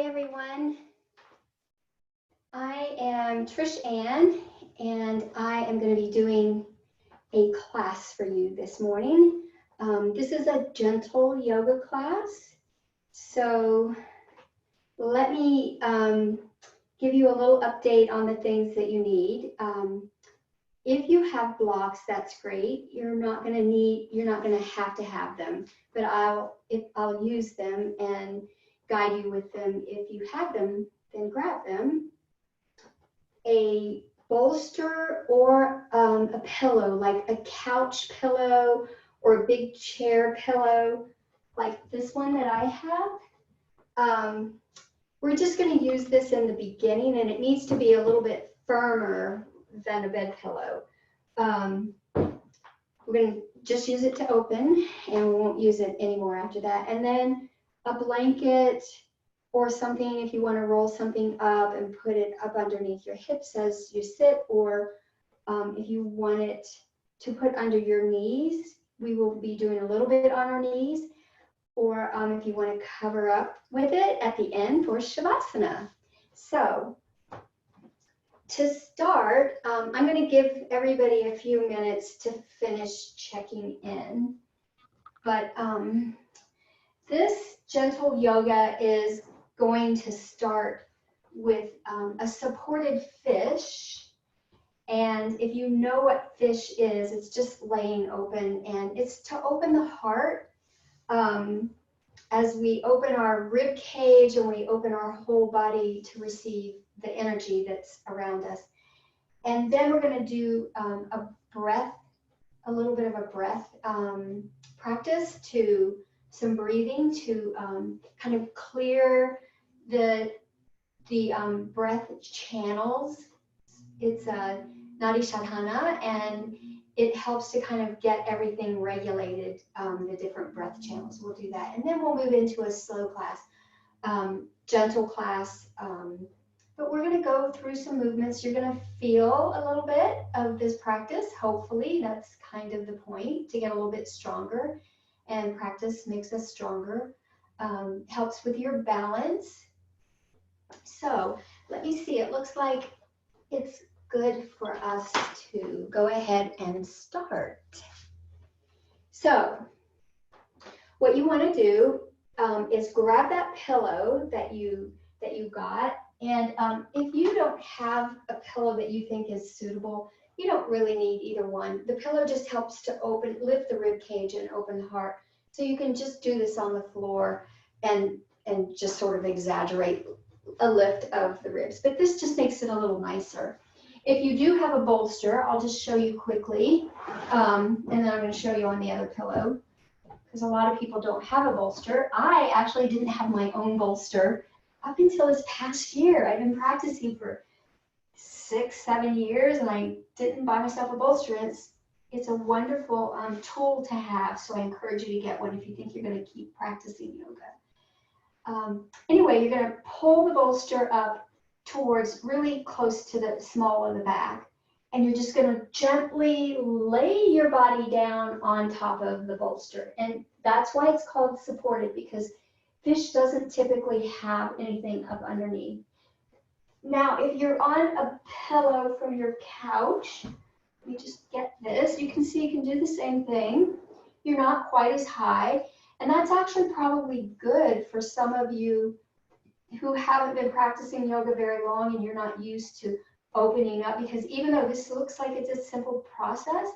Hi everyone, I am Trish Ann and I am going to be doing a class for you this morning. This is a gentle yoga class, so let me give you a little update on the things that you need. If you have blocks, that's great. You're not going to have to have them, but I'll use them and guide you with them. If you have them, then grab them. A bolster or a pillow, like a couch pillow or a big chair pillow, like this one that I have. We're just going to use this in the beginning, and it needs to be a little bit firmer than a bed pillow. We're going to just use it to open, and we won't use it anymore after that. And then a blanket or something if you want to roll something up and put it up underneath your hips as you sit, or if you want it to put under your knees, we will be doing a little bit on our knees, or if you want to cover up with it at the end for Shavasana. So to start, I'm going to give everybody a few minutes to finish checking in, but this gentle yoga is going to start with a supported fish. And if you know what fish is, it's just laying open, and it's to open the heart as we open our rib cage and we open our whole body to receive the energy that's around us. And then we're going to do a little bit of a breath practice, to some breathing to kind of clear the breath channels. It's a Nadi Shodhana, and it helps to kind of get everything regulated, the different breath channels. We'll do that. And then we'll move into a slow class, gentle class. But we're going to go through some movements. You're going to feel a little bit of this practice. Hopefully, that's kind of the point, to get a little bit stronger. And practice makes us stronger. Helps with your balance. So let me see. It looks like it's good for us to go ahead and start. So what you want to do is grab that pillow that you got, and if you don't have a pillow that you think is suitable, you don't really need either one. The pillow just helps to lift the rib cage and open the heart. So you can just do this on the floor and just sort of exaggerate a lift of the ribs, but this just makes it a little nicer. If you do have a bolster, I'll just show you quickly, and then I'm going to show you on the other pillow, because a lot of people don't have a bolster. I actually didn't have my own bolster up until this past year. I've been practicing for 6-7 years, and I didn't buy myself a bolster. And it's a wonderful tool to have, so I encourage you to get one if you think you're going to keep practicing yoga. Anyway, you're going to pull the bolster up towards really close to the small of the back, and you're just going to gently lay your body down on top of the bolster. And that's why it's called supported, because fish doesn't typically have anything up underneath. Now, if you're on a pillow from your couch, let me just get this. You can see you can do the same thing. You're not quite as high, and that's actually probably good for some of you who haven't been practicing yoga very long and you're not used to opening up, because even though this looks like it's a simple process,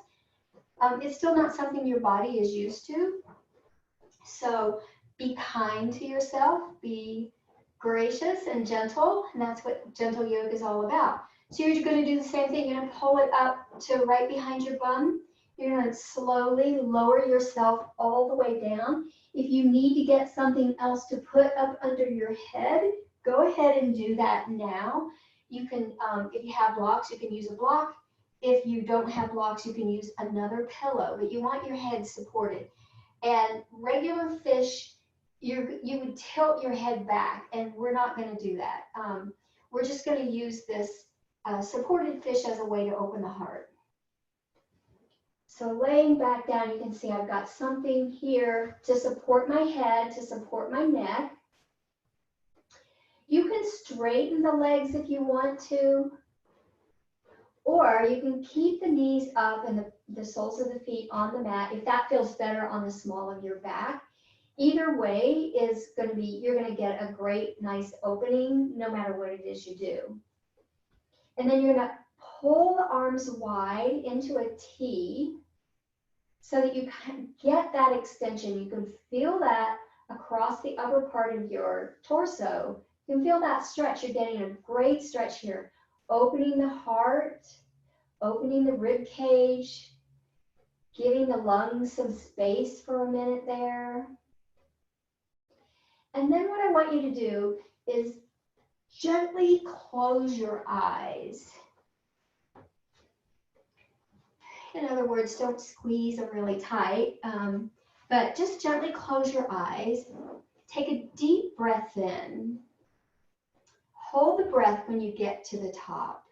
it's still not something your body is used to. So be kind to yourself, be gracious and gentle, and that's what gentle yoga is all about. So you're going to do the same thing. You're going to pull it up to right behind your bum. You're going to slowly lower yourself all the way down. If you need to get something else to put up under your head, go ahead and do that now. You can, if you have blocks, you can use a block. If you don't have blocks, you can use another pillow, but you want your head supported. And regular fish, you would tilt your head back, and we're not going to do that. We're just going to use this supported fish as a way to open the heart. So laying back down, you can see I've got something here to support my head, to support my neck. straighten the legs if you want to, or you can keep the knees up and the soles of the feet on the mat if that feels better on the small of your back. Either way is going to be, you're going to get a great, nice opening no matter what it is you do. And then you're going to pull the arms wide into a T so that you can get that extension. You can feel that across the upper part of your torso. You can feel that stretch. You're getting a great stretch here. Opening the heart, opening the rib cage, giving the lungs some space for a minute there. And then what I want you to do is gently close your eyes. In other words, don't squeeze them really tight, but just gently close your eyes. Take a deep breath in. Hold the breath when you get to the top.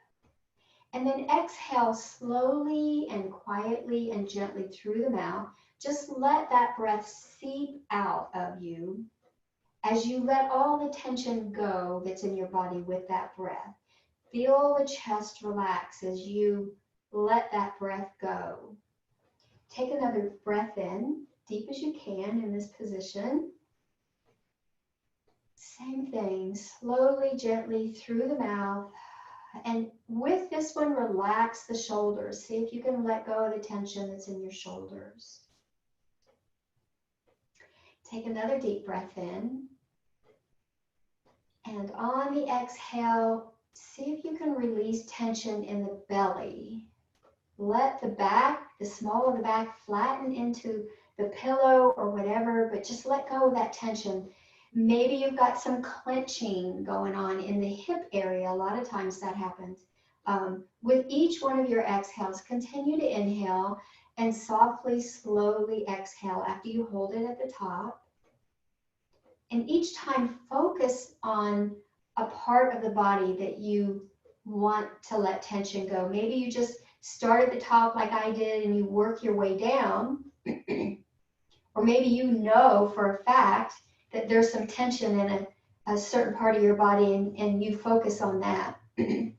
And then exhale slowly and quietly and gently through the mouth. Just let that breath seep out of you as you let all the tension go that's in your body with that breath. Feel the chest relax as you let that breath go. Take another breath in, deep as you can in this position. Same thing, slowly, gently through the mouth. And with this one, relax the shoulders. See if you can let go of the tension that's in your shoulders. Take another deep breath in. And on the exhale, see if you can release tension in the belly. Let the back, the small of the back, flatten into the pillow or whatever, but just let go of that tension. Maybe you've got some clenching going on in the hip area. A lot of times that happens. With each one of your exhales, continue to inhale and softly, slowly exhale after you hold it at the top. And each time focus on a part of the body that you want to let tension go. Maybe you just start at the top like I did and you work your way down. Or maybe you know for a fact that there's some tension in a certain part of your body and you focus on that. A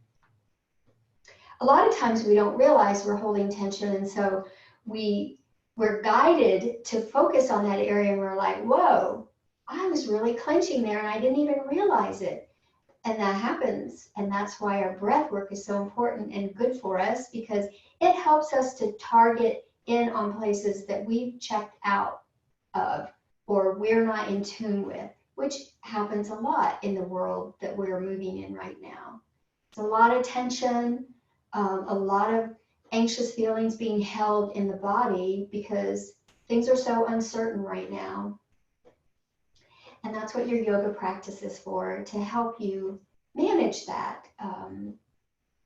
lot of times we don't realize we're holding tension, and so we're guided to focus on that area and we're like, whoa, I was really clenching there and I didn't even realize it. And that happens, and that's why our breath work is so important and good for us, because it helps us to target in on places that we've checked out of or we're not in tune with, which happens a lot in the world that we're moving in right now. It's a lot of tension, a lot of anxious feelings being held in the body because things are so uncertain right now. And that's what your yoga practice is for, to help you manage that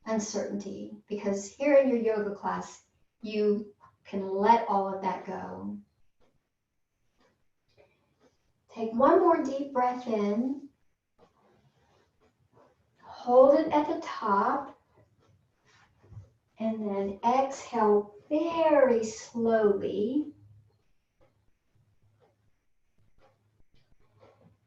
uncertainty. Because here in your yoga class, you can let all of that go. Take one more deep breath in. Hold it at the top. And then exhale very slowly.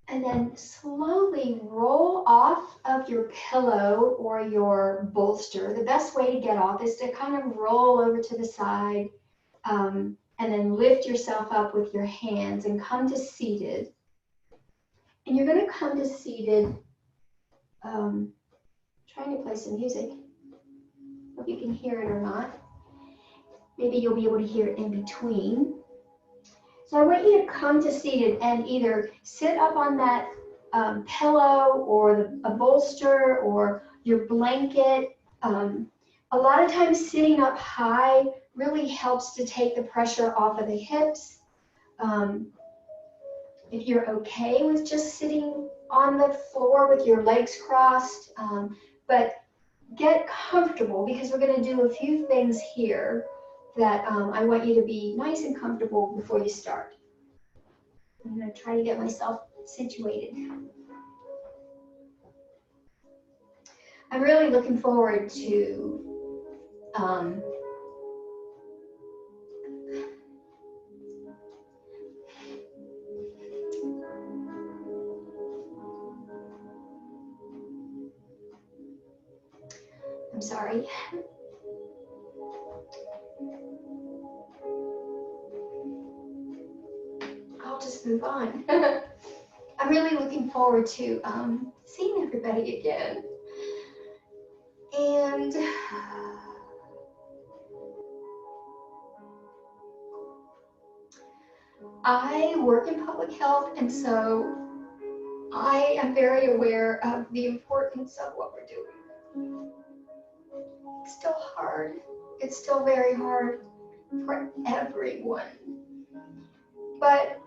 And then slowly roll off of your pillow or your bolster. The best way to get off is to kind of roll over to the side and then lift yourself up with your hands and come to seated. And you're going to come to seated, trying to play some music. Hope you can hear it or not. Maybe you'll be able to hear it in between. So I want you to come to seated and either sit up on that pillow or a bolster or your blanket. A lot of times sitting up high really helps to take the pressure off of the hips. If you're okay with just sitting on the floor with your legs crossed, but get comfortable, because we're going to do a few things here that I want you to be nice and comfortable before you start. I'm going to try to get myself situated. I'm really looking forward to I'm sorry. I'll just move on. I'm really looking forward to seeing everybody again. And I work in public health, and so I am very aware of the importance of what we're doing. It's still hard. It's still very hard for everyone. But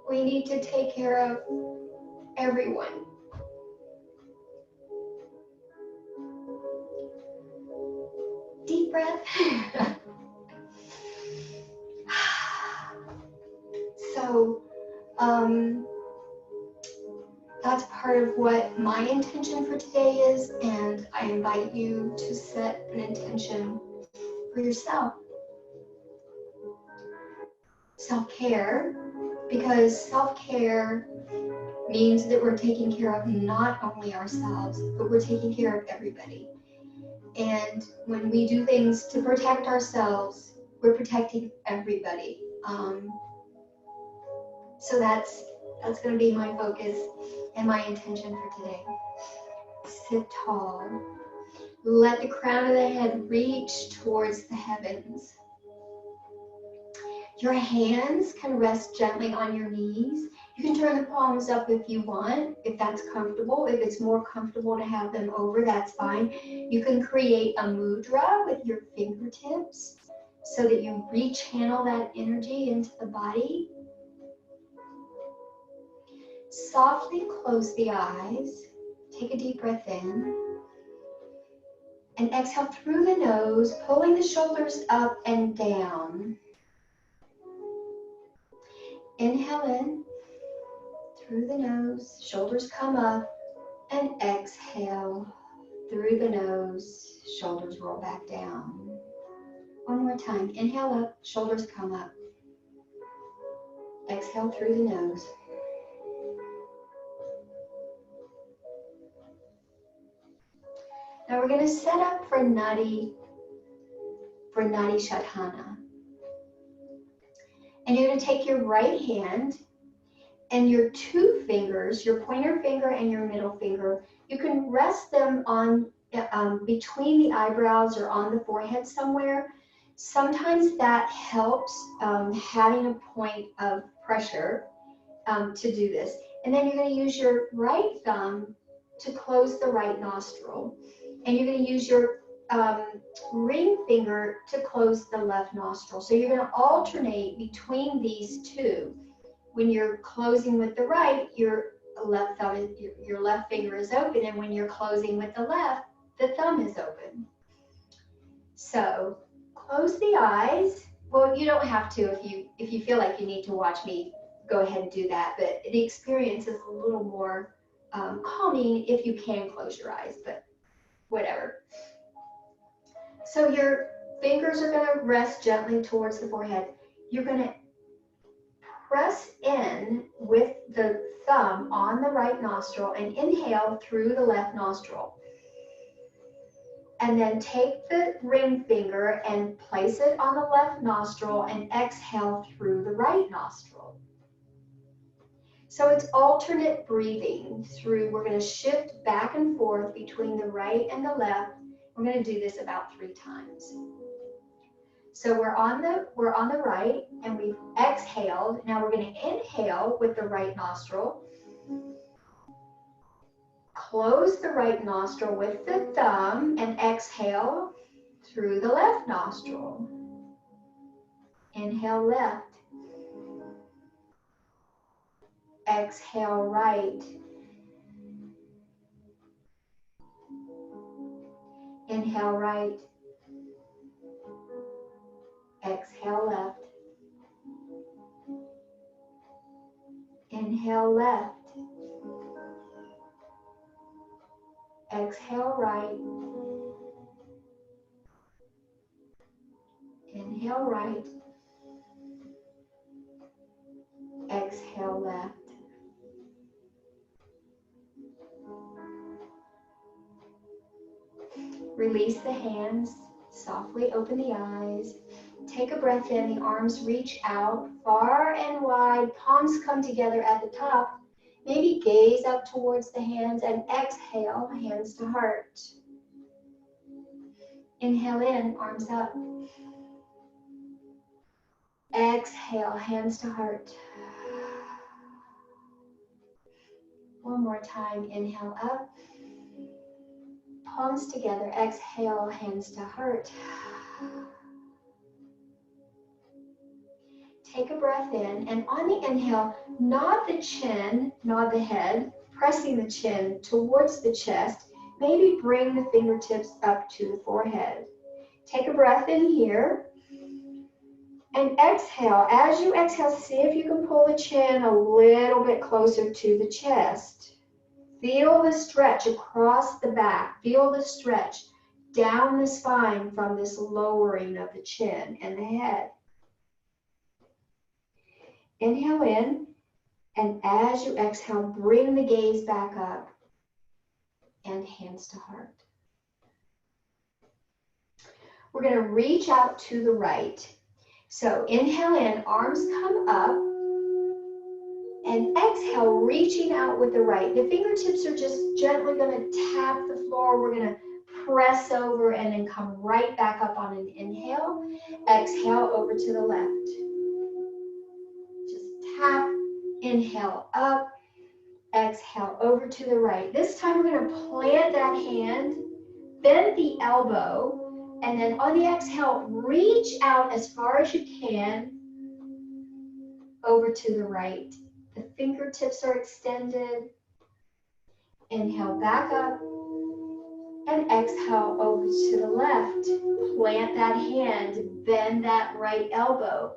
we need to take care of everyone. Deep breath. So that's part of what my intention for today is, and I invite you to set an intention for yourself. Self-care, because self-care means that we're taking care of not only ourselves, but we're taking care of everybody. And when we do things to protect ourselves, we're protecting everybody. So that's going to be my focus and my intention for today. Sit tall. Let the crown of the head reach towards the heavens. Your hands can rest gently on your knees. You can turn the palms up if you want, if that's comfortable. If it's more comfortable to have them over, that's fine. You can create a mudra with your fingertips so that you rechannel that energy into the body. Softly close the eyes. Take a deep breath in. And exhale through the nose, pulling the shoulders up and down. Inhale in through the nose, shoulders come up, and exhale through the nose, shoulders roll back down. One more time. Inhale up, shoulders come up. Exhale through the nose. Now we're going to set up for Nadi Shodhana. And you're going to take your right hand and your two fingers, your pointer finger and your middle finger, you can rest them on between the eyebrows or on the forehead somewhere. Sometimes that helps having a point of pressure to do this. And then you're going to use your right thumb to close the right nostril. And you're going to use your ring finger to close the left nostril. So you're going to alternate between these two. When you're closing with the right, your left finger is open, and when you're closing with the left, the thumb is open. So close the eyes. Well, you don't have to if you feel like you need to watch me. Go ahead and do that. But the experience is a little more calming if you can close your eyes. But whatever. So your fingers are going to rest gently towards the forehead. You're going to press in with the thumb on the right nostril and inhale through the left nostril. And then take the ring finger and place it on the left nostril and exhale through the right nostril. So it's alternate breathing through. We're going to shift back and forth between the right and the left. We're going to do this about 3 times. So we're on the right and we've exhaled. Now we're going to inhale with the right nostril. Close the right nostril with the thumb and exhale through the left nostril. Inhale left. Exhale right. Inhale right. Exhale left. Inhale left. Exhale right. Inhale right. Exhale left. Release the hands, softly open the eyes. Take a breath in, the arms reach out far and wide, palms come together at the top. Maybe gaze up towards the hands and exhale, hands to heart. Inhale in, arms up. Exhale, hands to heart. One more time, inhale up. Palms together, exhale, hands to heart. Take a breath in, and on the inhale, nod the chin, nod the head, pressing the chin towards the chest. Maybe bring the fingertips up to the forehead. Take a breath in here, and exhale. As you exhale, see if you can pull the chin a little bit closer to the chest. Feel the stretch across the back. Feel the stretch down the spine from this lowering of the chin and the head. Inhale in, and as you exhale, bring the gaze back up and hands to heart. We're going to reach out to the right. So inhale in, arms come up, and exhale, reaching out with the right. The fingertips are just gently going to tap the floor. We're going to press over and then come right back up on an inhale. Exhale over to the left. Just tap, inhale up, exhale over to the right. This time we're going to plant that hand, bend the elbow, and then on the exhale, reach out as far as you can over to the right. The fingertips are extended. Inhale back up and exhale over to the left. Plant that hand, bend that right elbow,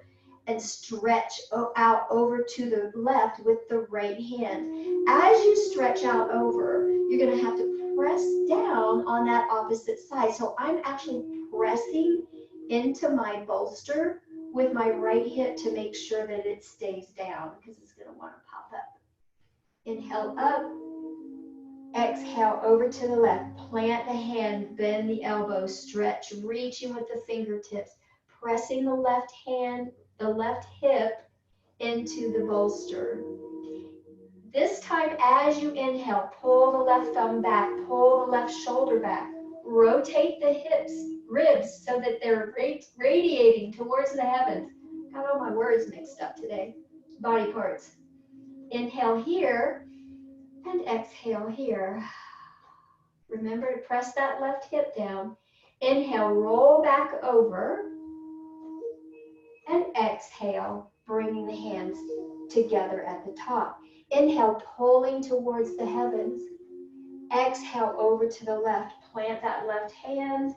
and stretch out over to the left with the right hand. As you stretch out over, you're going to have to press down on that opposite side. So I'm actually pressing into my bolster with my right hip to make sure that it stays down because it's going to want to pop up. Inhale up, exhale over to the left. Plant the hand, bend the elbow, stretch, reaching with the fingertips, pressing the left hand, the left hip into the bolster. This time as you inhale, pull the left thumb back, pull the left shoulder back, rotate the hips, ribs so that they're radiating towards the heavens. Got all my words mixed up today. Body parts. Inhale here and exhale here. Remember to press that left hip down. Inhale, roll back over. And exhale, bringing the hands together at the top. Inhale, pulling towards the heavens. Exhale over to the left. Plant that left hand.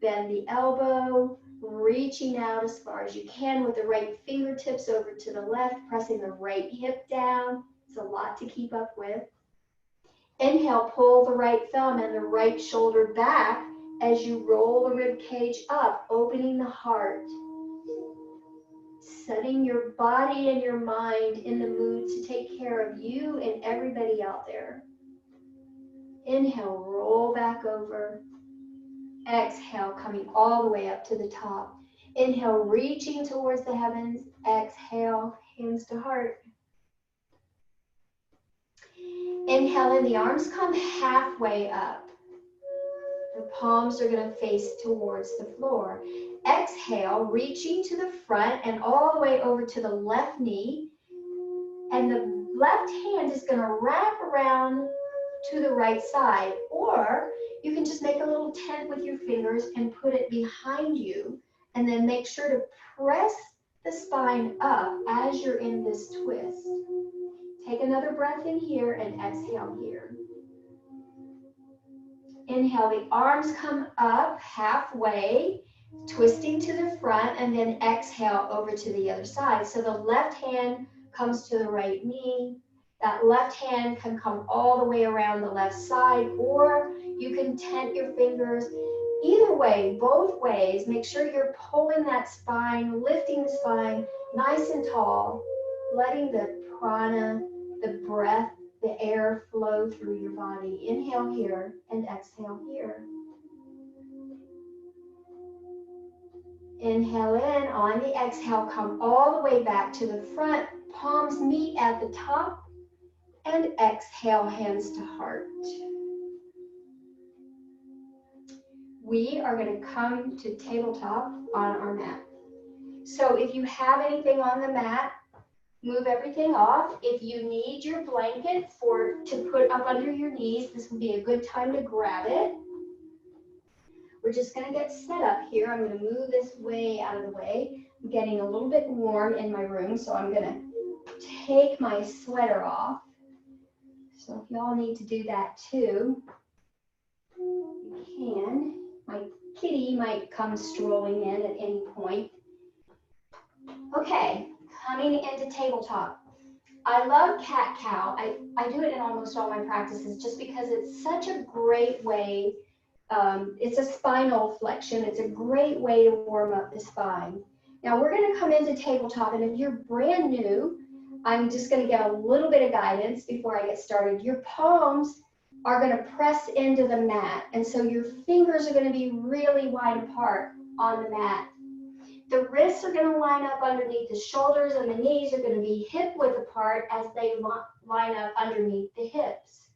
Bend the elbow, reaching out as far as you can with the right fingertips over to the left, pressing the right hip down. It's a lot to keep up with. Inhale, pull the right thumb and the right shoulder back as you roll the rib cage up, opening the heart. Setting your body and your mind in the mood to take care of you and everybody out there. Inhale, roll back over. Exhale, coming all the way up to the top. Inhale, reaching towards the heavens. Exhale, hands to heart. Inhale in, the arms come halfway up. The palms are going to face towards the floor. Exhale, reaching to the front and all the way over to the left knee. And the left hand is going to wrap around to the right side. Or you can just make a little tent with your fingers and put it behind you. And then make sure to press the spine up as you're in this twist. Take another breath in here and exhale here. Inhale, the arms come up halfway, twisting to the front, and then exhale over to the other side. So the left hand comes to the right knee. That left hand can come all the way around the left side, or you can tent your fingers. Either way, both ways, make sure you're pulling that spine, lifting the spine nice and tall, letting the prana, the breath, the air flow through your body. Inhale here and exhale here. Inhale in, on the exhale, come all the way back to the front, palms meet at the top, and exhale, hands to heart. We are going to come to tabletop on our mat. So if you have anything on the mat, move everything off. If you need your blanket to put up under your knees, this would be a good time to grab it. We're just going to get set up here. I'm going to move this way out of the way. I'm getting a little bit warm in my room, so I'm going to take my sweater off. So if y'all need to do that too, you can. My kitty might come strolling in at any point. Okay, coming into tabletop. I love cat-cow. I do it in almost all my practices just because it's such a great way. It's a spinal flexion. It's a great way to warm up the spine. Now we're going to come into tabletop, and if you're brand new, I'm just going to get a little bit of guidance before I get started. Your palms are going to press into the mat, and so your fingers are going to be really wide apart on the mat. The wrists are going to line up underneath the shoulders, and the knees are going to be hip-width apart as they line up underneath the hips.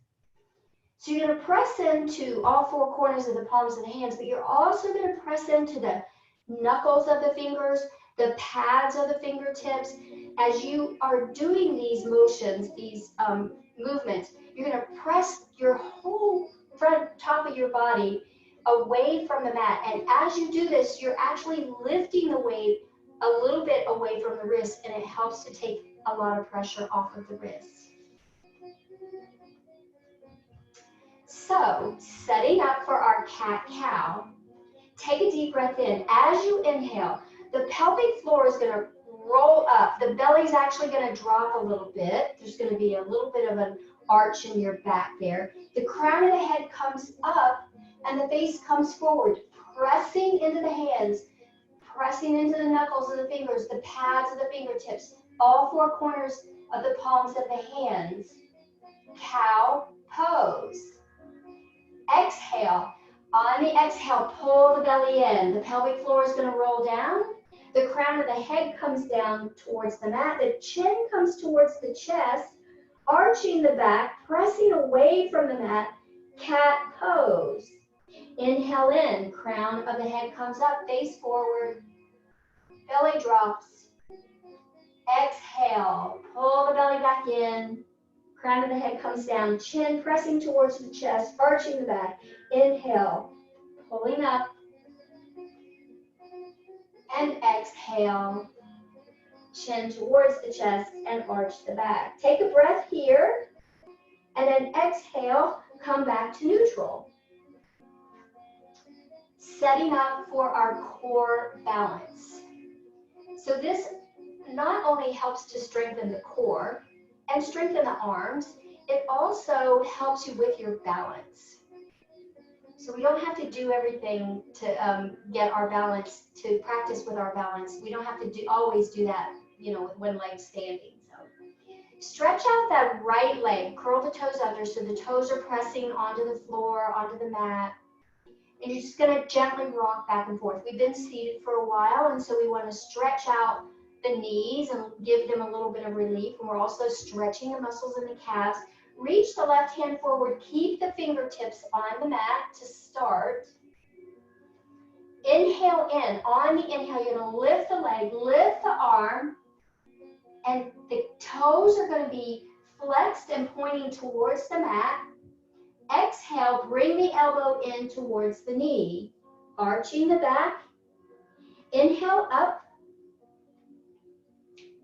So you're going to press into all four corners of the palms of the hands, but you're also going to press into the knuckles of the fingers, the pads of the fingertips. As you are doing these motions, these movements, you're going to press your whole front top of your body away from the mat. And as you do this, you're actually lifting the weight a little bit away from the wrists, and it helps to take a lot of pressure off of the wrists. So, setting up for our cat-cow, take a deep breath in. As you inhale, the pelvic floor is going to roll up. The belly's actually going to drop a little bit. There's going to be a little bit of an arch in your back there. The crown of the head comes up, and the face comes forward, pressing into the hands, pressing into the knuckles of the fingers, the pads of the fingertips, all four corners of the palms of the hands. Cow pose. Exhale. On the exhale, pull the belly in. The pelvic floor is going to roll down. The crown of the head comes down towards the mat. The chin comes towards the chest, arching the back, pressing away from the mat. Cat pose. Inhale in. Crown of the head comes up, face forward. Belly drops. Exhale. Pull the belly back in. Crown of the head comes down, chin pressing towards the chest, arching the back. Inhale, pulling up. And exhale, chin towards the chest and arch the back. Take a breath here, and then exhale, come back to neutral. Setting up for our core balance. So this not only helps to strengthen the core and strengthen the arms, it also helps you with your balance. So we don't have to do everything to get our balance, to practice with our balance. We don't have to always do that, with one leg standing. So stretch out that right leg, curl the toes under so the toes are pressing onto the floor, onto the mat. And you're just going to gently rock back and forth. We've been seated for a while, and so we want to stretch out the knees and give them a little bit of relief. And we're also stretching the muscles in the calves. Reach the left hand forward. Keep the fingertips on the mat to start. Inhale in. On the inhale, you're going to lift the leg, lift the arm, and the toes are going to be flexed and pointing towards the mat. Exhale, bring the elbow in towards the knee, arching the back. Inhale up.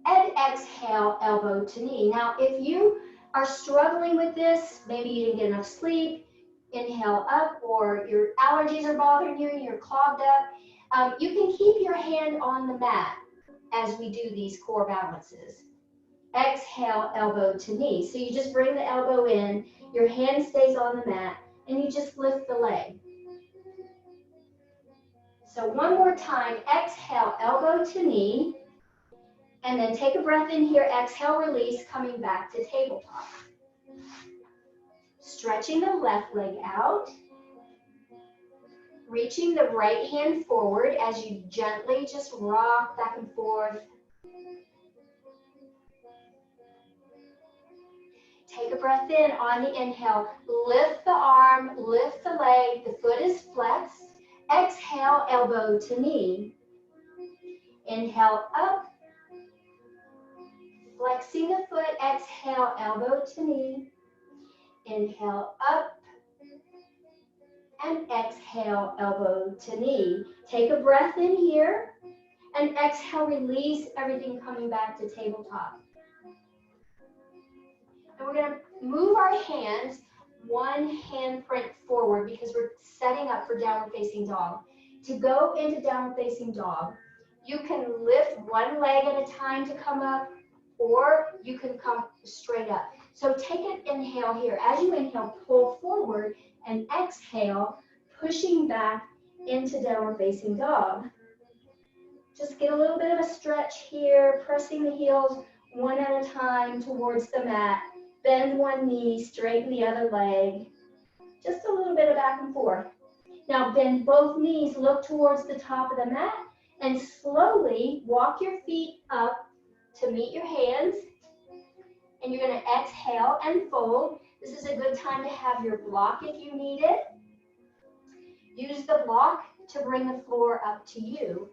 And exhale, elbow to knee. Now, if you are struggling with this, maybe you didn't get enough sleep, inhale up, or your allergies are bothering you and you're clogged up, you can keep your hand on the mat as we do these core balances. Exhale, elbow to knee. So you just bring the elbow in, your hand stays on the mat, and you just lift the leg. So one more time, exhale, elbow to knee. And then take a breath in here, exhale, release, coming back to tabletop. Stretching the left leg out. Reaching the right hand forward as you gently just rock back and forth. Take a breath in on the inhale. Lift the arm, lift the leg, the foot is flexed. Exhale, elbow to knee. Inhale up. Flexing the foot, exhale, elbow to knee. Inhale up. And exhale, elbow to knee. Take a breath in here. And exhale, release everything coming back to tabletop. And we're going to move our hands one handprint forward because we're setting up for downward facing dog. To go into downward facing dog, you can lift one leg at a time to come up, or you can come straight up. So take an inhale here. As you inhale, pull forward, and exhale, pushing back into downward facing dog. Just get a little bit of a stretch here, pressing the heels one at a time towards the mat. Bend one knee, straighten the other leg. Just a little bit of back and forth. Now bend both knees, look towards the top of the mat, and slowly walk your feet up to meet your hands. And you're going to exhale and fold. This is a good time to have your block if you need it. Use the block to bring the floor up to you.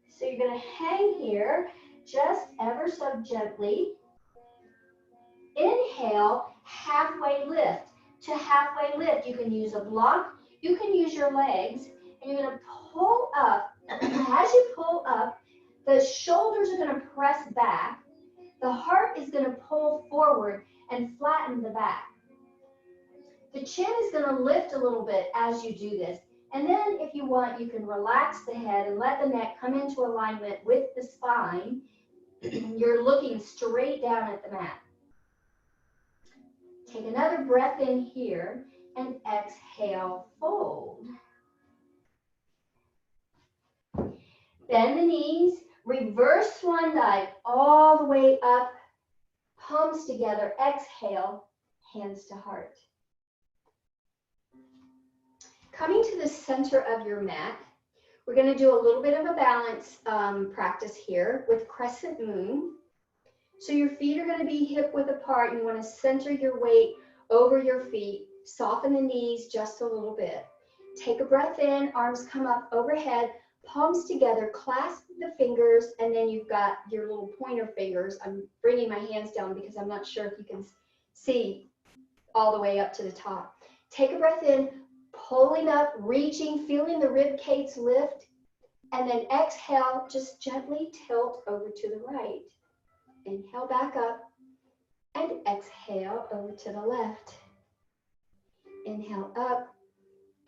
So you're going to hang here just ever so gently. Inhale, halfway lift. To halfway lift, you can use a block, you can use your legs, and you're going to pull up. As you pull up, the shoulders are going to press back. The heart is going to pull forward and flatten the back. The chin is going to lift a little bit as you do this. And then if you want, you can relax the head and let the neck come into alignment with the spine. You're looking straight down at the mat. Take another breath in here and exhale, fold. Bend the knees, reverse swan dive all the way up, palms together, exhale, hands to heart. Coming to the center of your mat, we're going to do a little bit of a balance practice here with crescent moon. So your feet are going to be hip width apart. You want to center your weight over your feet. Soften the knees just a little bit. Take a breath in, arms come up overhead, palms together, clasp the fingers, and then you've got your little pointer fingers. I'm bringing my hands down because I'm not sure if you can see all the way up to the top. Take a breath in, pulling up, reaching, feeling the rib cage lift, and then exhale, just gently tilt over to the right. Inhale back up and exhale over to the left. Inhale up,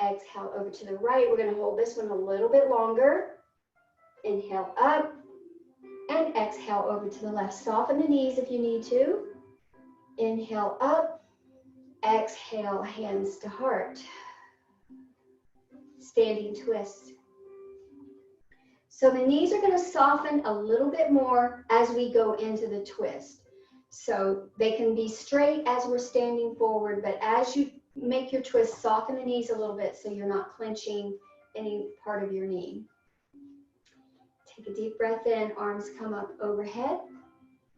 exhale over to the right. We're going to hold this one a little bit longer. Inhale up and exhale over to the left. Soften the knees if you need to. Inhale up, exhale, hands to heart. Standing twist. So the knees are going to soften a little bit more as we go into the twist. So they can be straight as we're standing forward, but as you make your twist, soften the knees a little bit so you're not clenching any part of your knee. Take a deep breath in, arms come up overhead.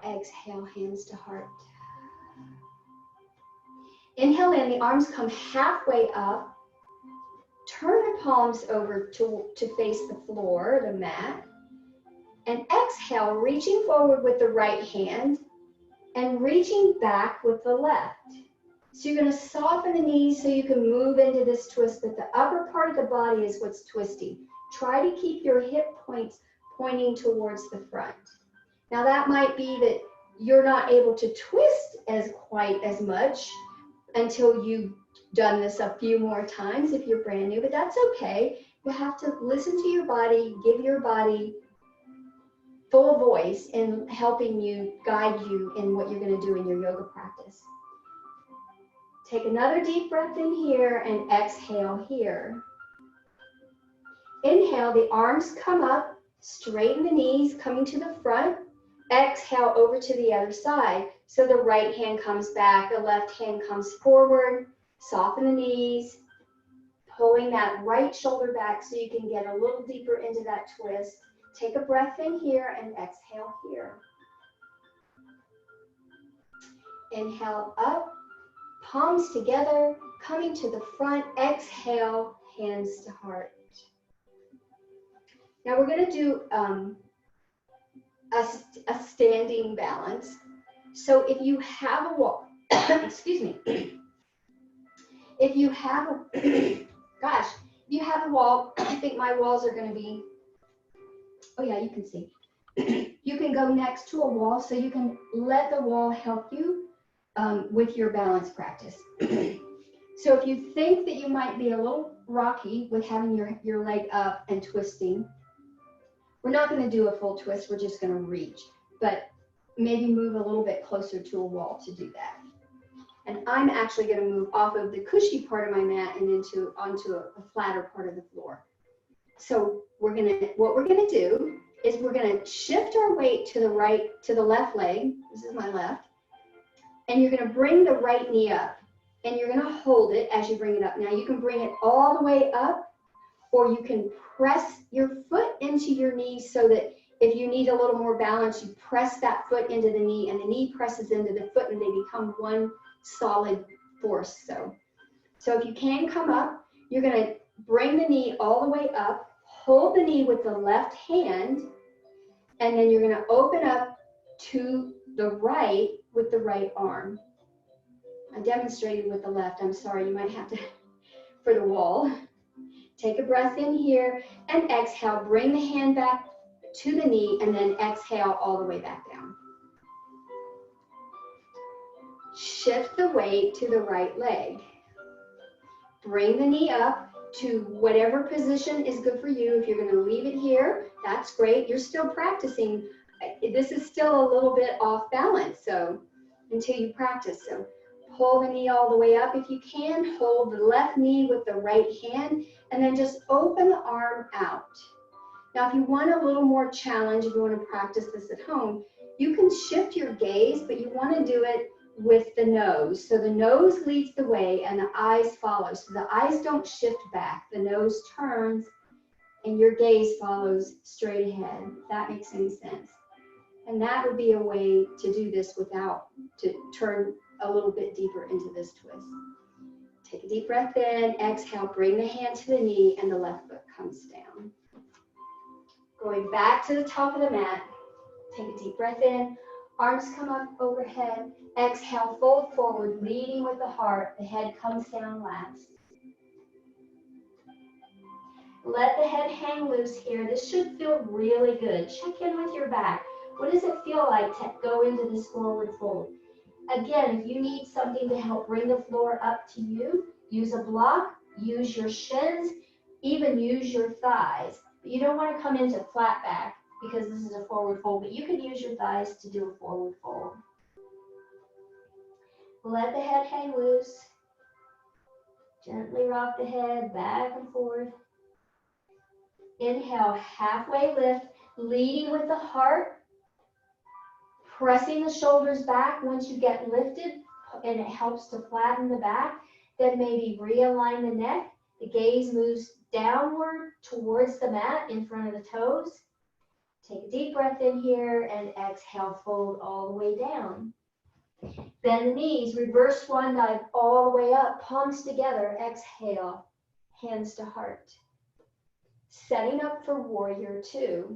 Exhale, hands to heart. Inhale in, the arms come halfway up. Turn the palms over to face the floor, the mat. And exhale, reaching forward with the right hand and reaching back with the left. So you're going to soften the knees so you can move into this twist, but the upper part of the body is what's twisting. Try to keep your hip points pointing towards the front. Now that might be that you're not able to twist quite as much until you've done this a few more times if you're brand new, but that's okay. You have to listen to your body, give your body full voice in helping you, guide you in what you're going to do in your yoga practice. Take another deep breath in here and exhale here. Inhale, the arms come up, straighten the knees, coming to the front. Exhale over to the other side. So the right hand comes back, the left hand comes forward. Soften the knees, pulling that right shoulder back so you can get a little deeper into that twist. Take a breath in here and exhale here. Inhale up, palms together, coming to the front. Exhale, hands to heart. Now we're going to do a standing balance. So if you have a wall, excuse me, if you have a, gosh, if you have a wall, I think my walls are going to be, oh yeah, you can see. You can go next to a wall so you can let the wall help you with your balance practice. So if you think that you might be a little rocky with having your leg up and twisting, we're not going to do a full twist, we're just going to reach, but maybe move a little bit closer to a wall to do that. And I'm actually going to move off of the cushy part of my mat and onto a flatter part of the floor. So what we're going to do is we're going to shift our weight to the left leg. This is my left. And you're going to bring the right knee up. And you're going to hold it as you bring it up. Now you can bring it all the way up, or you can press your foot into your knee so that if you need a little more balance, you press that foot into the knee and the knee presses into the foot and they become one solid force. So if you can come up, you're going to bring the knee all the way up, hold the knee with the left hand, and then you're going to open up to the right with the right arm. I demonstrated with the left. I'm sorry, you might have to, for the wall. Take a breath in here and exhale. Bring the hand back to the knee and then exhale all the way back down. Shift the weight to the right leg. Bring the knee up to whatever position is good for you. If you're going to leave it here, that's great. You're still practicing. This is still a little bit off balance, so until you practice. So pull the knee all the way up. If you can, hold the left knee with the right hand and then just open the arm out. Now, if you want a little more challenge, if you want to practice this at home, you can shift your gaze, but you want to do it with the nose. So the nose leads the way and the eyes follow. So the eyes don't shift back. The nose turns and your gaze follows straight ahead, if that makes any sense. And that would be a way to do this to turn a little bit deeper into this twist. Take a deep breath in, exhale, bring the hand to the knee and the left foot comes down. Going back to the top of the mat, take a deep breath in, arms come up overhead, exhale, fold forward, leading with the heart, the head comes down last. Let the head hang loose here. This should feel really good. Check in with your back. What does it feel like to go into this forward fold? Again, if you need something to help bring the floor up to you, use a block, use your shins, even use your thighs. But you don't want to come into flat back because this is a forward fold, but you can use your thighs to do a forward fold. Let the head hang loose. Gently rock the head back and forth. Inhale, halfway lift, leading with the heart. Pressing the shoulders back once you get lifted, and it helps to flatten the back. Then maybe realign the neck. The gaze moves downward towards the mat in front of the toes. Take a deep breath in here and exhale, fold all the way down. Bend the knees, reverse swan dive all the way up, palms together, exhale, hands to heart. Setting up for warrior two.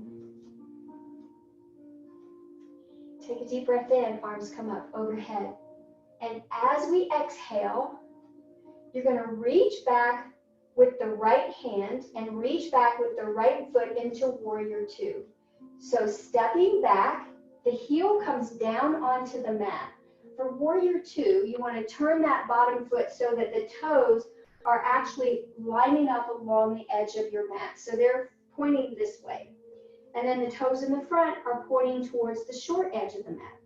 Take a deep breath in, arms come up overhead. And as we exhale, you're going to reach back with the right hand and reach back with the right foot into warrior two. So stepping back, the heel comes down onto the mat. For warrior two, you want to turn that bottom foot so that the toes are actually lining up along the edge of your mat. So they're pointing this way. And then the toes in the front are pointing towards the short edge of the mat.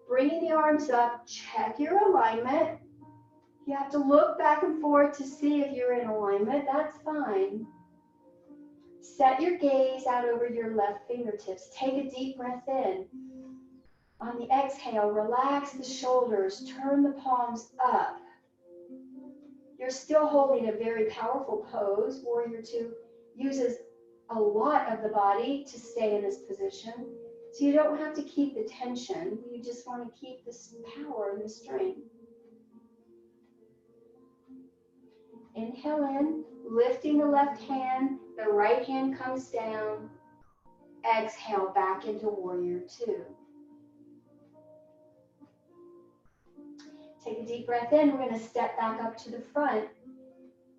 Bringing the arms up, check your alignment. You have to look back and forth to see if you're in alignment. That's fine. Set your gaze out over your left fingertips. Take a deep breath in. On the exhale, relax the shoulders. Turn the palms up. you're still holding a very powerful pose. Warrior two uses a lot of the body to stay in this position. So you don't have to keep the tension. You just want to keep this power and the strength. Inhale in, lifting the left hand, the right hand comes down. Exhale back into warrior two. Take a deep breath in. We're going to step back up to the front.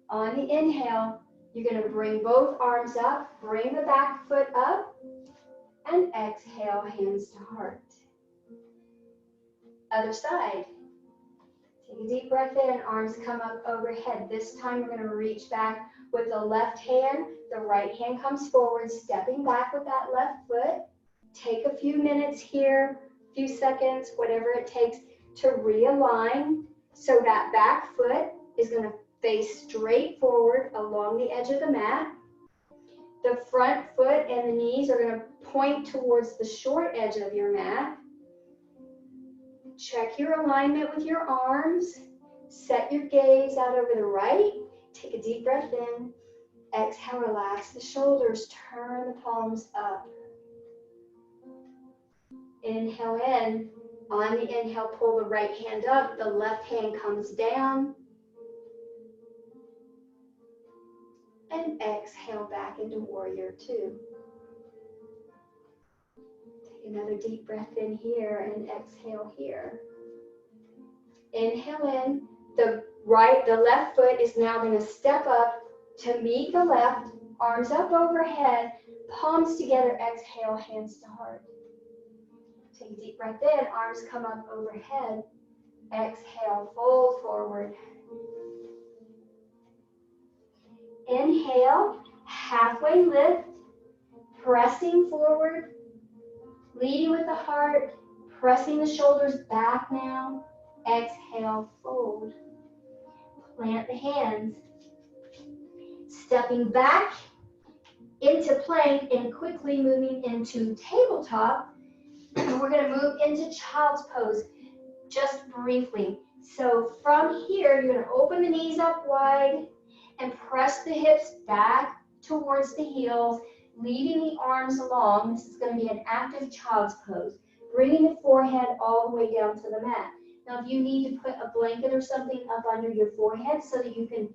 On the inhale, you're going to bring both arms up, bring the back foot up, and exhale, hands to heart. Other side. Take a deep breath in, arms come up overhead. This time we're going to reach back with the left hand. The right hand comes forward, stepping back with that left foot. Take a few minutes here, a few seconds, whatever it takes to realign so that back foot is going to face straight forward along the edge of the mat. The front foot and the knees are going to point towards the short edge of your mat. Check your alignment with your arms. Set your gaze out over the right. Take a deep breath in. Exhale, relax the shoulders. Turn the palms up. Inhale in. On the inhale, pull the right hand up. The left hand comes down. And exhale back into warrior two. Take another deep breath in here and exhale here. Inhale in. The left foot is now going to step up to meet the left. Arms up overhead. Palms together. Exhale, hands to heart. Take a deep breath in. Arms come up overhead. Exhale, fold forward. Inhale, halfway lift, pressing forward, leading with the heart, pressing the shoulders back now. Exhale, fold. Plant the hands. Stepping back into plank and quickly moving into tabletop. We're going to move into child's pose just briefly. So from here, you're going to open the knees up wide and press the hips back towards the heels, leading the arms along. This is going to be an active child's pose, bringing the forehead all the way down to the mat. Now, if you need to put a blanket or something up under your forehead so that you can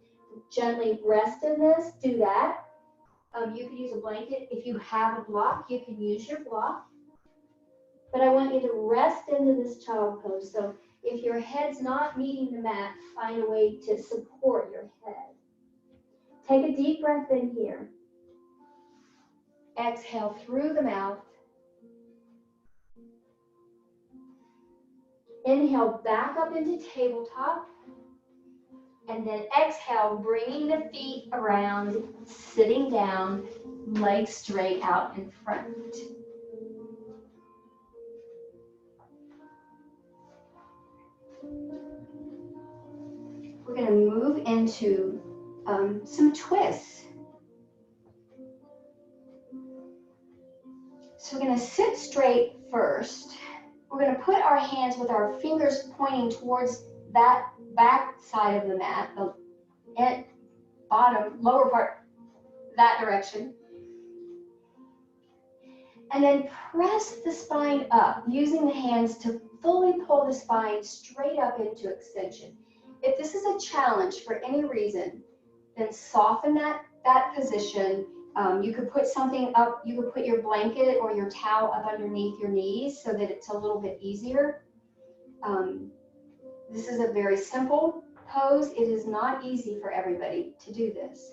gently rest in this, do that. You could use a blanket. If you have a block, you can use your block. But I want you to rest into this child pose. So if your head's not meeting the mat, find a way to support your head. Take a deep breath in here. Exhale through the mouth. Inhale back up into tabletop. And then exhale, bringing the feet around, sitting down, legs straight out in front. We're going to move into some twists. So we're going to sit straight first. We're going to put our hands with our fingers pointing towards that back side of the mat, the bottom, lower part, that direction. And then press the spine up, using the hands to fully pull the spine straight up into extension. If this is a challenge for any reason, then soften that position. You could put something up, you could put your blanket or your towel up underneath your knees so that it's a little bit easier. This is a very simple pose. It is not easy for everybody to do this.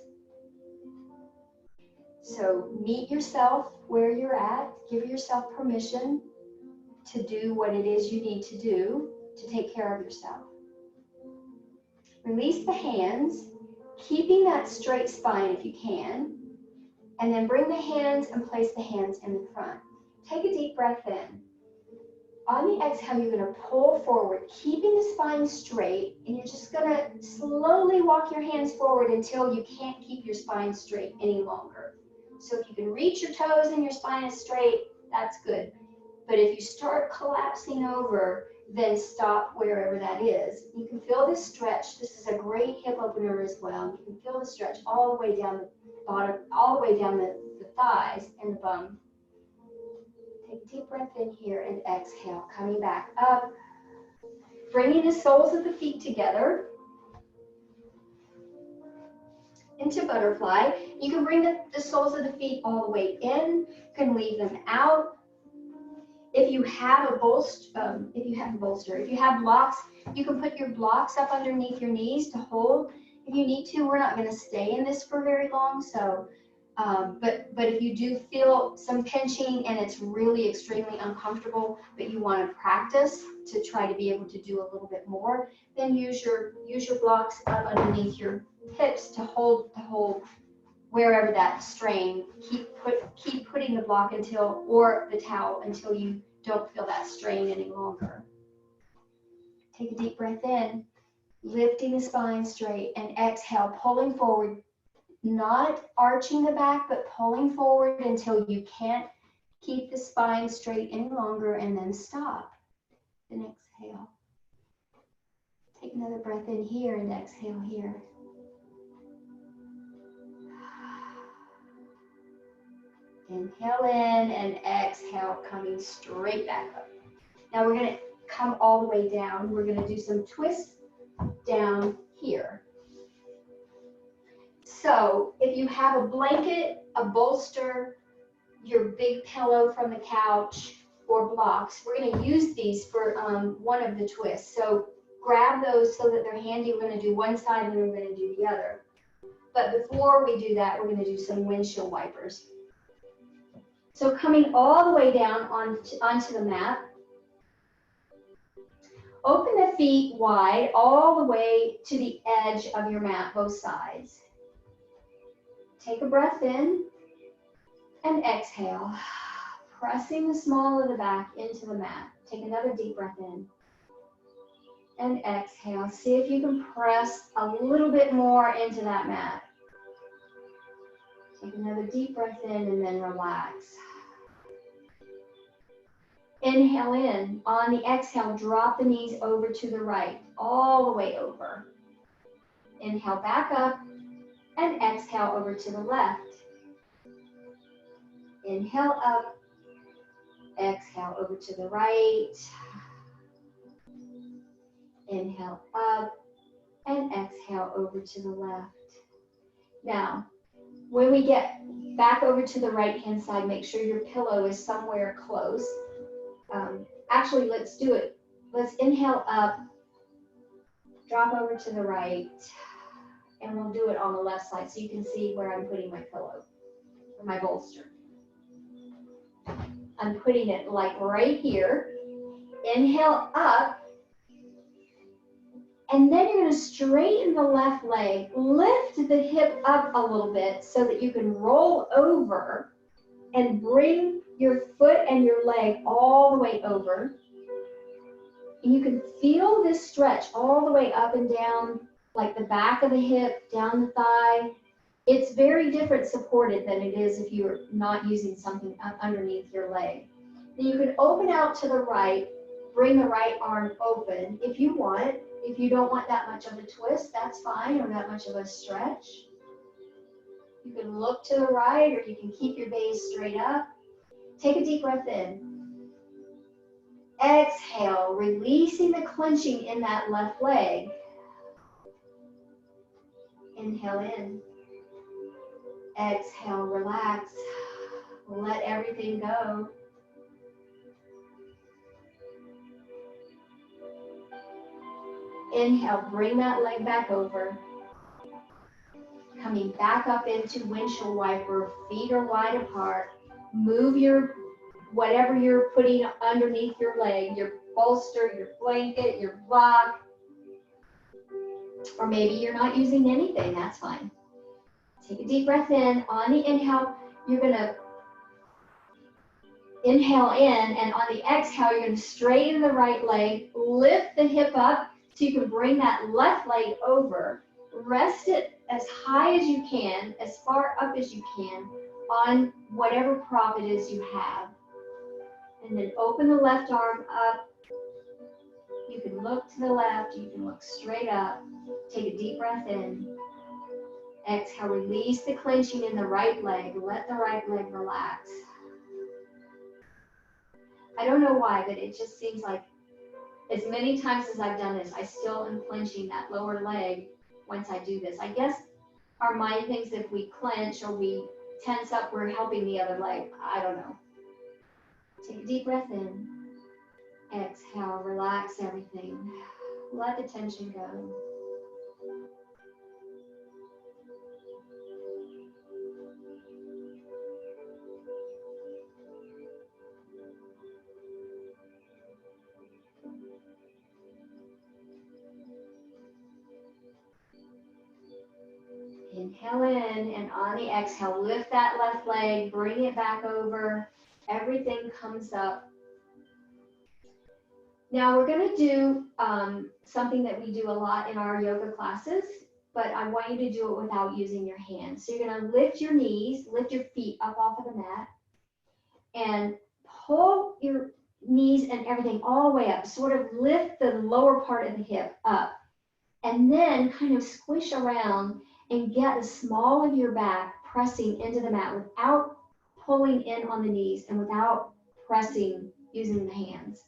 So meet yourself where you're at. Give yourself permission to do what it is you need to do to take care of yourself. Release the hands, keeping that straight spine if you can, and then bring the hands and place the hands in the front. Take a deep breath in. On the exhale, you're going to pull forward, keeping the spine straight, and you're just going to slowly walk your hands forward until you can't keep your spine straight any longer. So if you can reach your toes and your spine is straight, that's good. But if you start collapsing over, then stop wherever that is. You can feel this stretch. This is a great hip opener as well. You can feel the stretch all the way down the bottom, all the way down the thighs and the bum. Take a deep breath in here and exhale, coming back up. Bringing the soles of the feet together into butterfly. You can bring the soles of the feet all the way in. You can leave them out. If you have a bolster, if you have blocks, you can put your blocks up underneath your knees to hold. If you need to, we're not going to stay in this for very long. So, but if you do feel some pinching and it's really extremely uncomfortable, but you want to practice to try to be able to do a little bit more, then use your blocks up underneath your hips to hold wherever that strain. Keep putting the block or the towel until you don't feel that strain any longer. Take a deep breath in, lifting the spine straight, and exhale, pulling forward, not arching the back, but pulling forward until you can't keep the spine straight any longer, and then stop. Then exhale. Take another breath in here and exhale here. Inhale in and exhale, coming straight back up. Now we're going to come all the way down. We're going to do some twists down here. So if you have a blanket, a bolster, your big pillow from the couch, or blocks, we're going to use these for one of the twists. So grab those so that they're handy. We're going to do one side and then we're going to do the other. But before we do that, we're going to do some windshield wipers. So coming all the way down onto the mat, open the feet wide all the way to the edge of your mat, both sides. Take a breath in and exhale, pressing the small of the back into the mat. Take another deep breath in and exhale. See if you can press a little bit more into that mat. Take another deep breath in and then relax. Inhale in. On the exhale, drop the knees over to the right, all the way over. Inhale back up and exhale over to the left. Inhale up, exhale over to the right. Inhale up and exhale over to the left. Now, when we get back over to the right-hand side, make sure your pillow is somewhere close. Actually, let's do it. Let's inhale up, drop over to the right, and we'll do it on the left side so you can see where I'm putting my pillow, or my bolster. I'm putting it like right here. Inhale up, and then you're going to straighten the left leg. Lift the hip up a little bit so that you can roll over and bring your foot and your leg all the way over. And you can feel this stretch all the way up and down, like the back of the hip, down the thigh. It's very different supported than it is if you're not using something underneath your leg. Then you can open out to the right, bring the right arm open if you want. If you don't want that much of a twist, that's fine, or that much of a stretch. You can look to the right, or you can keep your gaze straight up. Take a deep breath in. Exhale, releasing the clenching in that left leg. Inhale in. Exhale, relax. Let everything go. Inhale, bring that leg back over. Coming back up into windshield wiper, feet are wide apart. Move whatever you're putting underneath your leg, your bolster, your blanket, your block. Or maybe you're not using anything, that's fine. Take a deep breath in. On the inhale, you're going to inhale in, and on the exhale, you're going to straighten the right leg, lift the hip up so you can bring that left leg over. Rest it as high as you can, as far up as you can, on whatever prop it is you have. And then open the left arm up. You can look to the left, you can look straight up. Take a deep breath in. Exhale, release the clenching in the right leg. Let the right leg relax. I don't know why, but it just seems like as many times as I've done this, I still am clenching that lower leg once I do this. I guess our mind thinks if we clench or we tense up, we're helping the other leg. I don't know. Take a deep breath in. Exhale, relax everything. Let the tension go. Inhale in, and on the exhale, lift that left leg, bring it back over. Everything comes up. Now we're going to do something that we do a lot in our yoga classes, but I want you to do it without using your hands. So you're going to lift your knees, lift your feet up off of the mat, and pull your knees and everything all the way up. Sort of lift the lower part of the hip up, and then kind of squish around and get the small of your back pressing into the mat without pulling in on the knees and without pressing using the hands.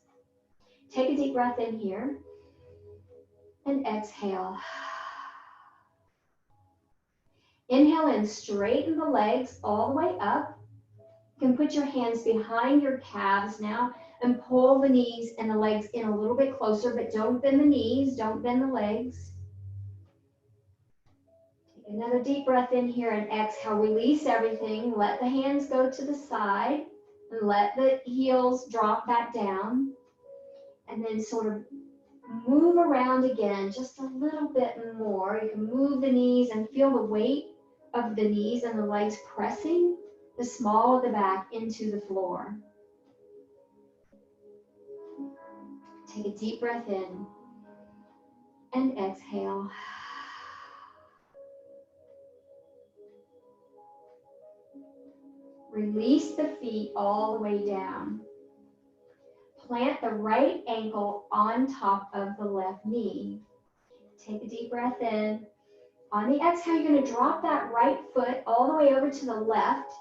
Take a deep breath in here and exhale. Inhale in, straighten the legs all the way up. You can put your hands behind your calves now and pull the knees and the legs in a little bit closer, but don't bend the knees, don't bend the legs. Take another deep breath in here and exhale. Release everything. Let the hands go to the side and let the heels drop back down. And then sort of move around again just a little bit more. You can move the knees and feel the weight of the knees and the legs pressing the small of the back into the floor. Take a deep breath in and exhale. Release the feet all the way down. Plant the right ankle on top of the left knee. Take a deep breath in. On the exhale, you're going to drop that right foot all the way over to the left.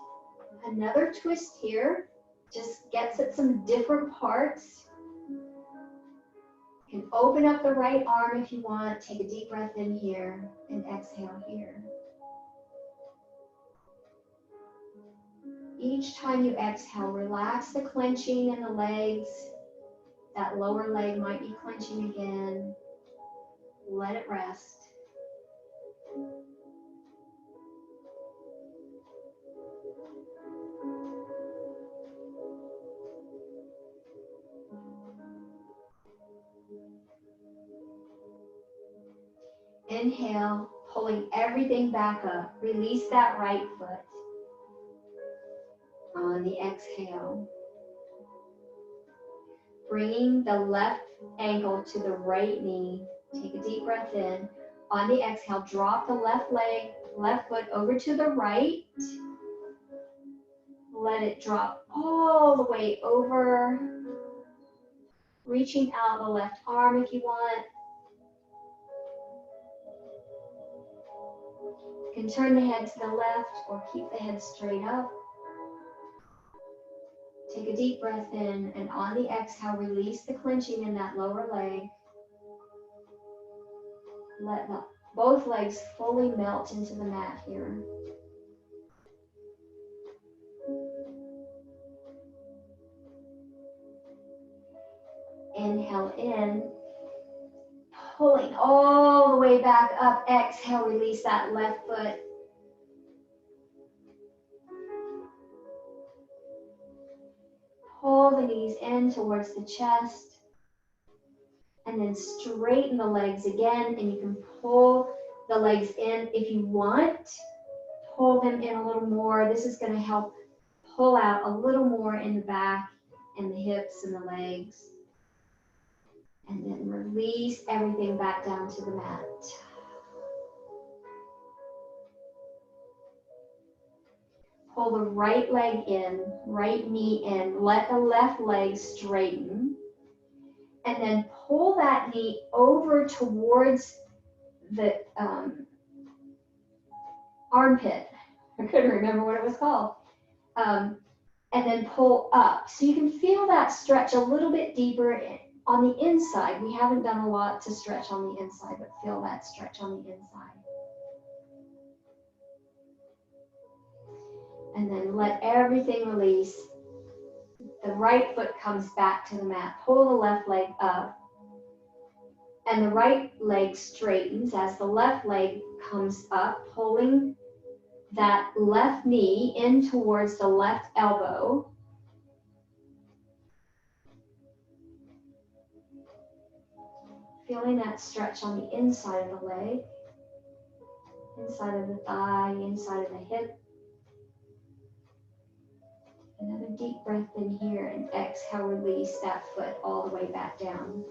Another twist here. Just gets at some different parts. You can open up the right arm if you want. Take a deep breath in here and exhale here. Each time you exhale, relax the clenching in the legs. That lower leg might be clenching again. Let it rest. Inhale, pulling everything back up. Release that right foot. On the exhale, bringing the left ankle to the right knee. Take a deep breath in. On the exhale, drop the left leg, left foot over to the right. Let it drop all the way over. Reaching out the left arm if you want. You can turn the head to the left or keep the head straight up. Take a deep breath in, and on the exhale, release the clenching in that lower leg. Let both legs fully melt into the mat here. Inhale in, pulling all the way back up. Exhale, release that left foot. Pull the knees in towards the chest. And then straighten the legs again. And you can pull the legs in if you want. Pull them in a little more. This is going to help pull out a little more in the back and the hips and the legs. And then release everything back down to the mat. Pull the right leg in, right knee in. Let the left leg straighten. And then pull that knee over towards the armpit. I couldn't remember what it was called. And then pull up. So you can feel that stretch a little bit deeper on the inside. We haven't done a lot to stretch on the inside, but feel that stretch on the inside. And then let everything release. The right foot comes back to the mat. Pull the left leg up. And the right leg straightens as the left leg comes up, pulling that left knee in towards the left elbow. Feeling that stretch on the inside of the leg, inside of the thigh, inside of the hip. Another deep breath in here and exhale, release that foot all the way back down.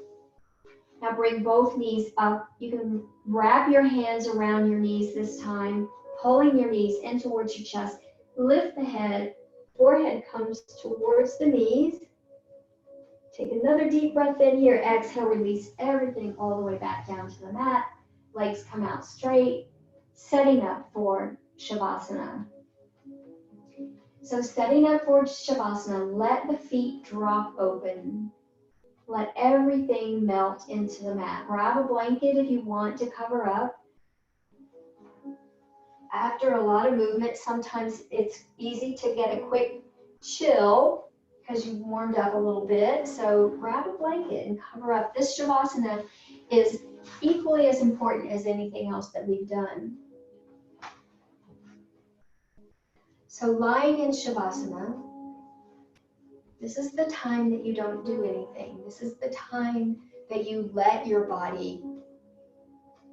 Now bring both knees up. You can wrap your hands around your knees this time, pulling your knees in towards your chest. Lift the head, forehead comes towards the knees. Take another deep breath in here. Exhale, release everything all the way back down to the mat. Legs come out straight, setting up for Shavasana. So setting up for Shavasana, let the feet drop open. Let everything melt into the mat. Grab a blanket if you want to cover up. After a lot of movement, sometimes it's easy to get a quick chill because you've warmed up a little bit. So grab a blanket and cover up. This Shavasana is equally as important as anything else that we've done. So lying in Shavasana, this is the time that you don't do anything. This is the time that you let your body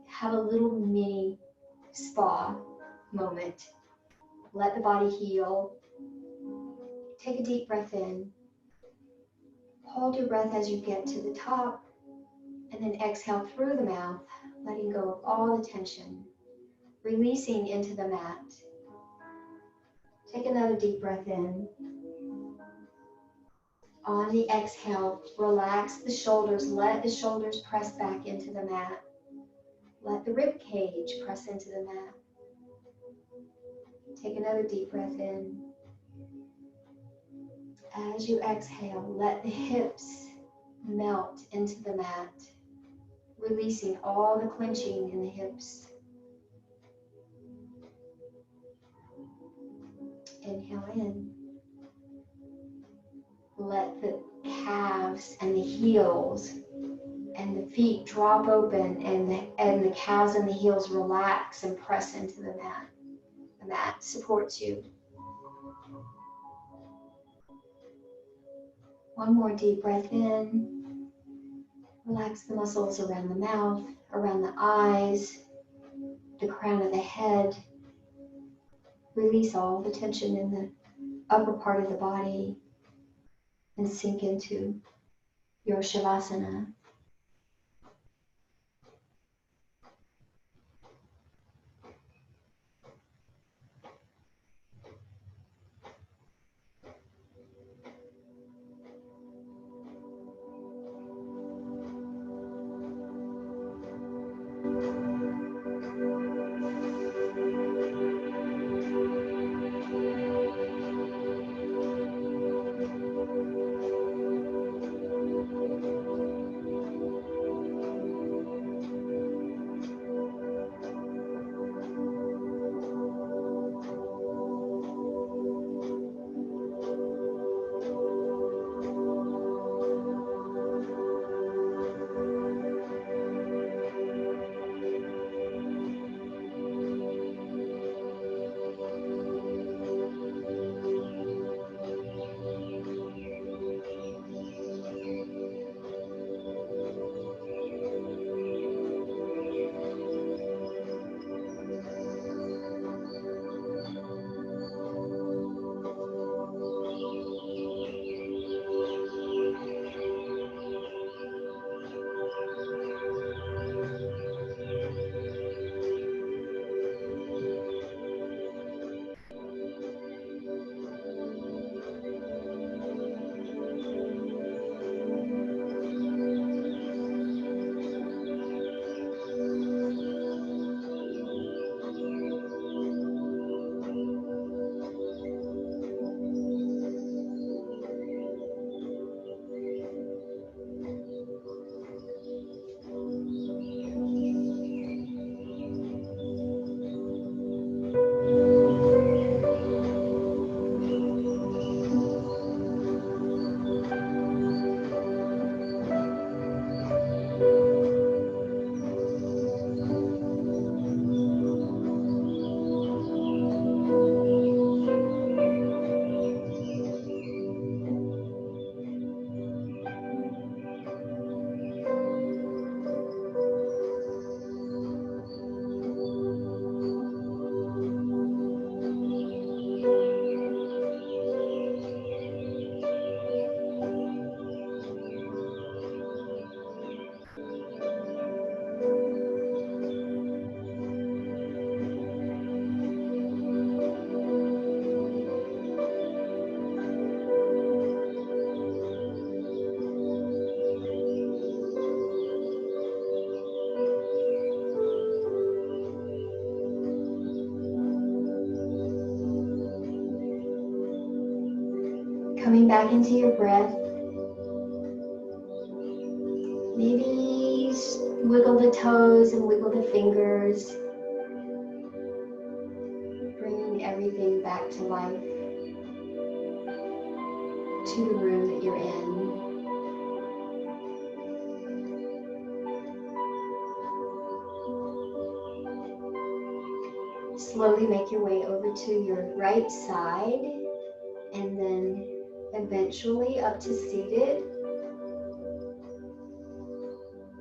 have a little mini spa moment. Let the body heal. Take a deep breath in. Hold your breath as you get to the top, and then exhale through the mouth, letting go of all the tension, releasing into the mat. Take another deep breath in. On the exhale, relax the shoulders. Let the shoulders press back into the mat. Let the rib cage press into the mat. Take another deep breath in. As you exhale, let the hips melt into the mat, releasing all the clenching in the hips. Inhale in. Let the calves and the heels and the feet drop open, and the calves and the heels relax and press into the mat. The mat supports you. One more deep breath in. Relax the muscles around the mouth, around the eyes, the crown of the head. Release all the tension in the upper part of the body and sink into your Shavasana. back into your breath. Maybe wiggle the toes and wiggle the fingers, bringing everything back to life, to the room that you're in. Slowly make your way over to your right side, and then eventually up to seated.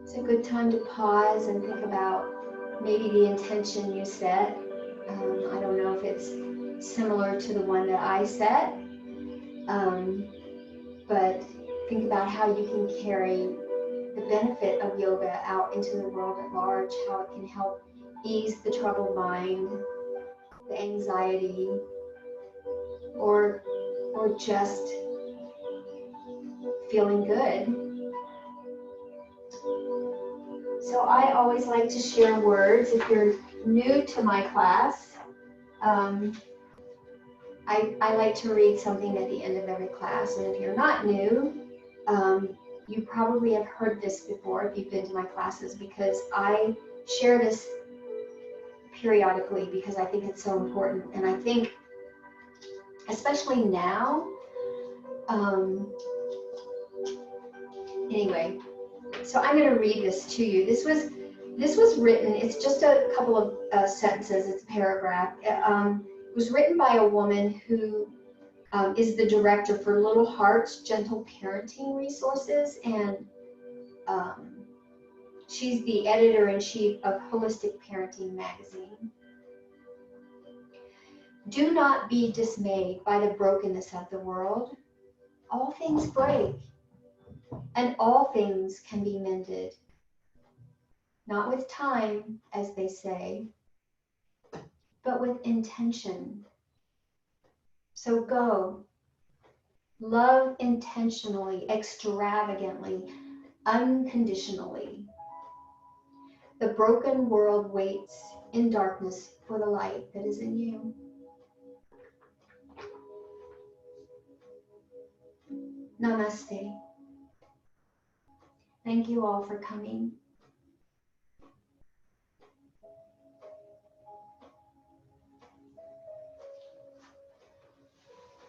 It's a good time to pause and think about maybe the intention you set. I don't know if it's similar to the one that I set, but think about how you can carry the benefit of yoga out into the world at large, how it can help ease the troubled mind, the anxiety, or just feeling good. So I always like to share words. If you're new to my class, I like to read something at the end of every class. And if you're not new, you probably have heard this before if you've been to my classes, because I share this periodically because I think it's so important. And I think, especially now, anyway, so I'm going to read this to you. This was written, it's just a couple of sentences, it's a paragraph. It was written by a woman who is the director for Little Hearts Gentle Parenting Resources, and she's the editor-in-chief of Holistic Parenting magazine. Do not be dismayed by the brokenness of the world. All things break, and all things can be mended. Not with time, as they say, but with intention. So go. Love intentionally, extravagantly, unconditionally. The broken world waits in darkness for the light that is in you. Namaste. Thank you all for coming.